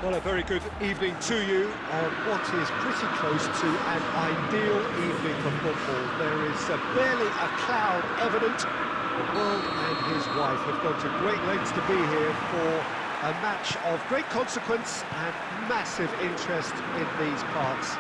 Well, a very good evening to you on what is pretty close to an ideal evening for football. There is barely a cloud evident. The world and his wife have gone to great lengths to be here for a match of great consequence and massive interest in these parts.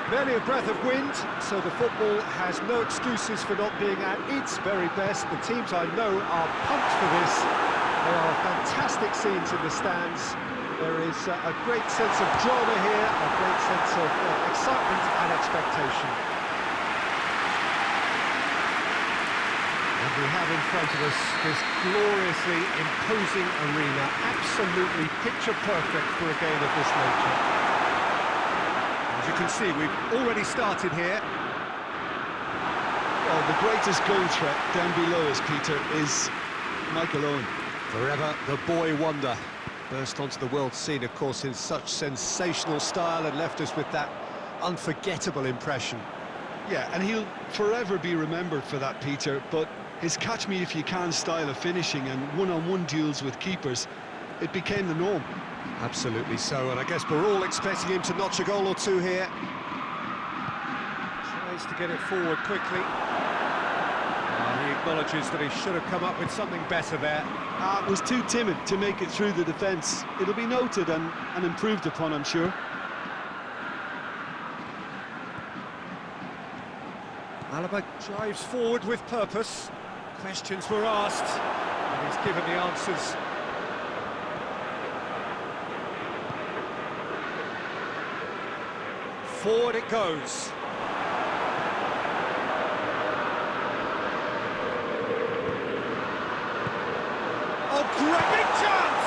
Barely a breath of wind, so the football has no excuses for not being at its very best. The teams I know are pumped for this. There are fantastic scenes in the stands. There is a great sense of drama here, a great sense of excitement and expectation. And we have in front of us this gloriously imposing arena, absolutely picture perfect for a game of this nature. As you can see, we've already started here. Well, the greatest goal threat down below us, Peter, is Michael Owen. Forever the boy wonder. Burst onto the world scene, of course, in such sensational style and left us with that unforgettable impression. Yeah, and he'll forever be remembered for that, Peter, but his catch-me-if-you-can style of finishing and one-on-one duels with keepers, it became the norm. Absolutely so, and I guess we're all expecting him to notch a goal or two here. Tries to get it forward quickly. He acknowledges that he should have come up with something better there. Was too timid to make it through the defence. It'll be noted and improved upon, I'm sure. Alaba drives forward with purpose. Questions were asked, and he's given the answers. Forward it goes. Oh, great big chance!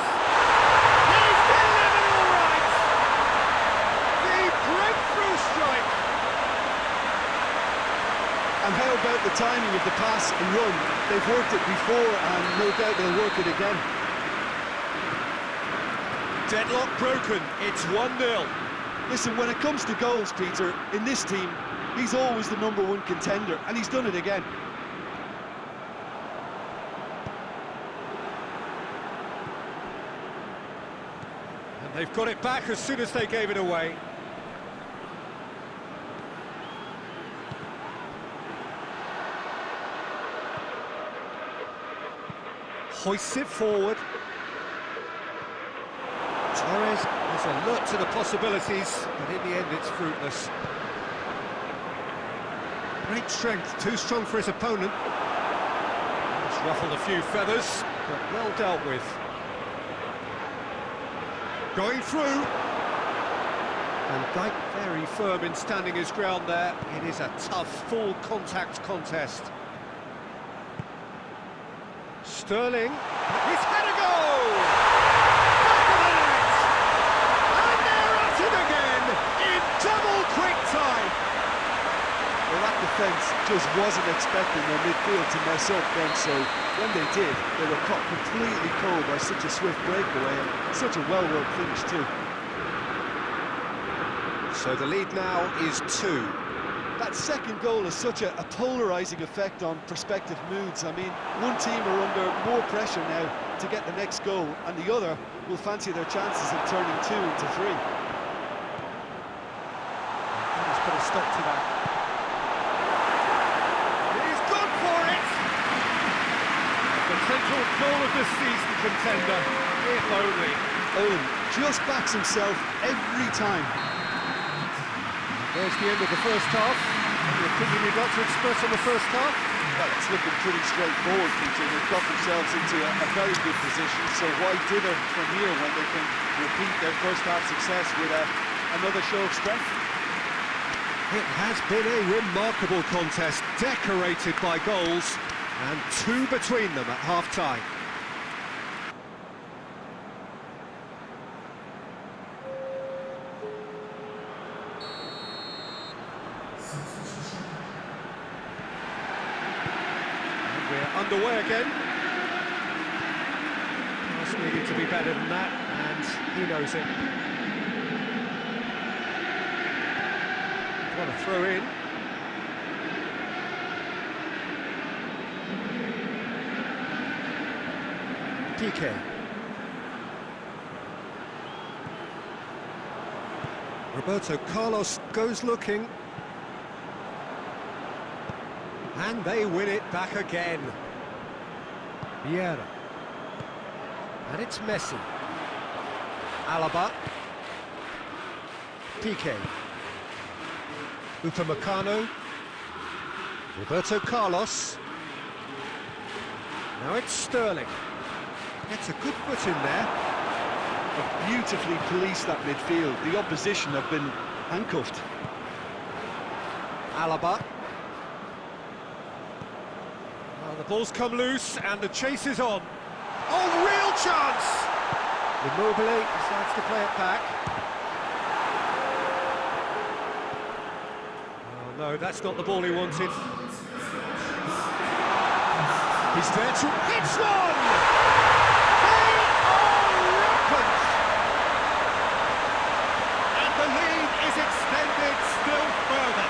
He's delivered all right! The breakthrough strike! And how about the timing of the pass and run? They've worked it before and no doubt they'll work it again. Deadlock broken, it's 1-0. Listen, when it comes to goals, Peter, in this team, he's always the #1 contender, and he's done it again. And they've got it back as soon as they gave it away. Hoists it forward. Torres is alert to the possibilities, but in the end it's fruitless. Great strength, too strong for his opponent. It's ruffled a few feathers, but well dealt with. Going through. And Dyke very firm in standing his ground there. It is a tough, full contact contest. Sterling, he's had a goal! Back of the net! And they're at it again in double quick time! Well, that defence just wasn't expecting their midfield to mess up then, so when they did, they were caught completely cold by such a swift breakaway and such a well-worked finish too. So the lead now is 2. That second goal has such a polarising effect on prospective moods. I mean, one team are under more pressure now to get the next goal, and the other will fancy their chances of turning 2 into 3. He's put a stop to that. He's gone for it! The potential goal of the season contender, if only. Owen just backs himself every time. There's the end of the first half. Any opinion you'd like to express on the first half? Well, it's looking pretty straightforward, Peter. They've got themselves into a very good position, so why dither from here when they can repeat their first half success with another show of strength? It has been a remarkable contest, decorated by goals, and 2 between them at half-time. We're underway again. Just needed to be better than that, and he knows it. Got to throw in. PK. Roberto Carlos goes looking. And they win it back again. Vieira. And it's Messi. Alaba. Piqué. Upamecano. Roberto Carlos. Now it's Sterling. Gets a good foot in there. Have beautifully policed that midfield. The opposition have been handcuffed. Alaba. Well, the ball's come loose and the chase is on. Oh, real chance! Immobile decides to play it back. Oh no, that's not the ball he wanted. He's there to... It's one! They are rampant! And the lead is extended still further.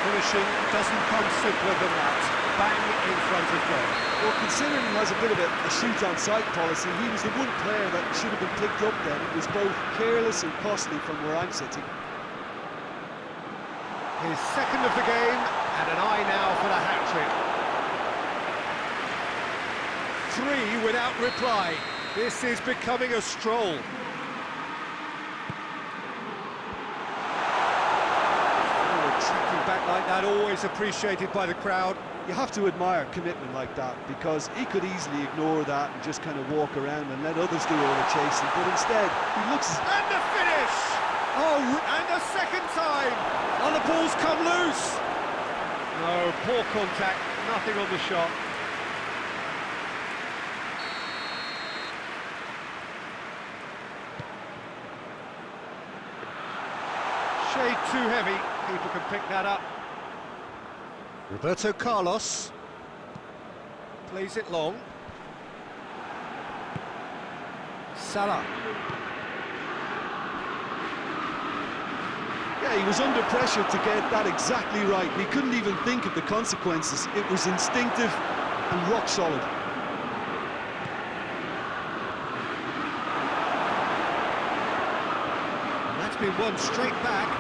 Finishing doesn't come simpler than that. Bang in front of goal. Well, considering he has a bit of a shoot-on-sight policy, he was the one player that should have been picked up then. It was both careless and costly from where I'm sitting. His second of the game, and an eye now for the hat-trick. 3 without reply. This is becoming a stroll. Tracking back like that, always appreciated by the crowd. You have to admire commitment like that, because he could easily ignore that and just kind of walk around and let others do all the chasing, but instead he looks... And the finish! Oh, and a second time! And the ball's come loose! No, poor contact, nothing on the shot. Shade too heavy, keeper can pick that up. Roberto Carlos plays it long. Salah. Yeah, he was under pressure to get that exactly right. He couldn't even think of the consequences. It was instinctive and rock solid. And that's been won straight back.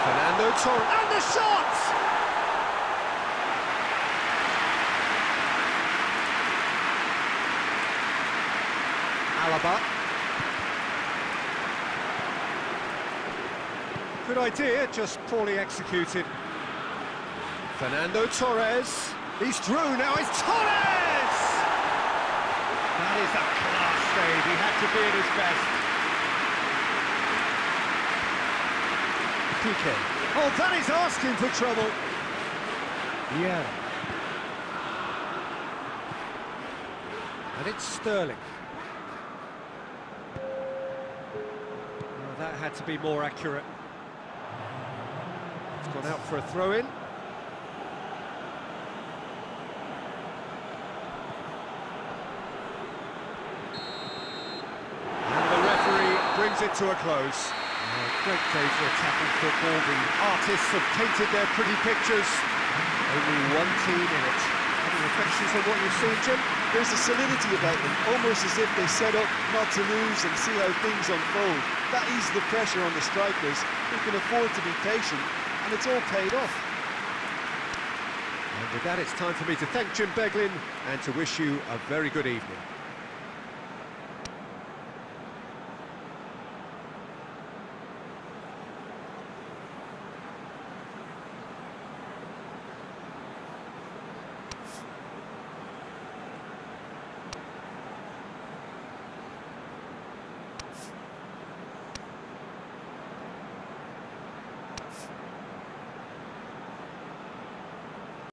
Fernando Torres, and the shot! Alaba. Good idea, just poorly executed. Fernando Torres. He's through, now it's Torres! That is a class save, he had to be at his best. Piqué. Oh, that is asking for trouble. Yeah. And it's Sterling. Oh, that had to be more accurate. It's gone out for a throw-in. And the referee brings it to a close. Great day for attacking football. The artists have painted their pretty pictures. Only one team in it. Any reflections on what you've seen, Jim? There's a solidity about them, almost as if they set up not to lose and see how things unfold. That eases the pressure on the strikers, who can afford to be patient, and it's all paid off. And with that, it's time for me to thank Jim Beglin and to wish you a very good evening.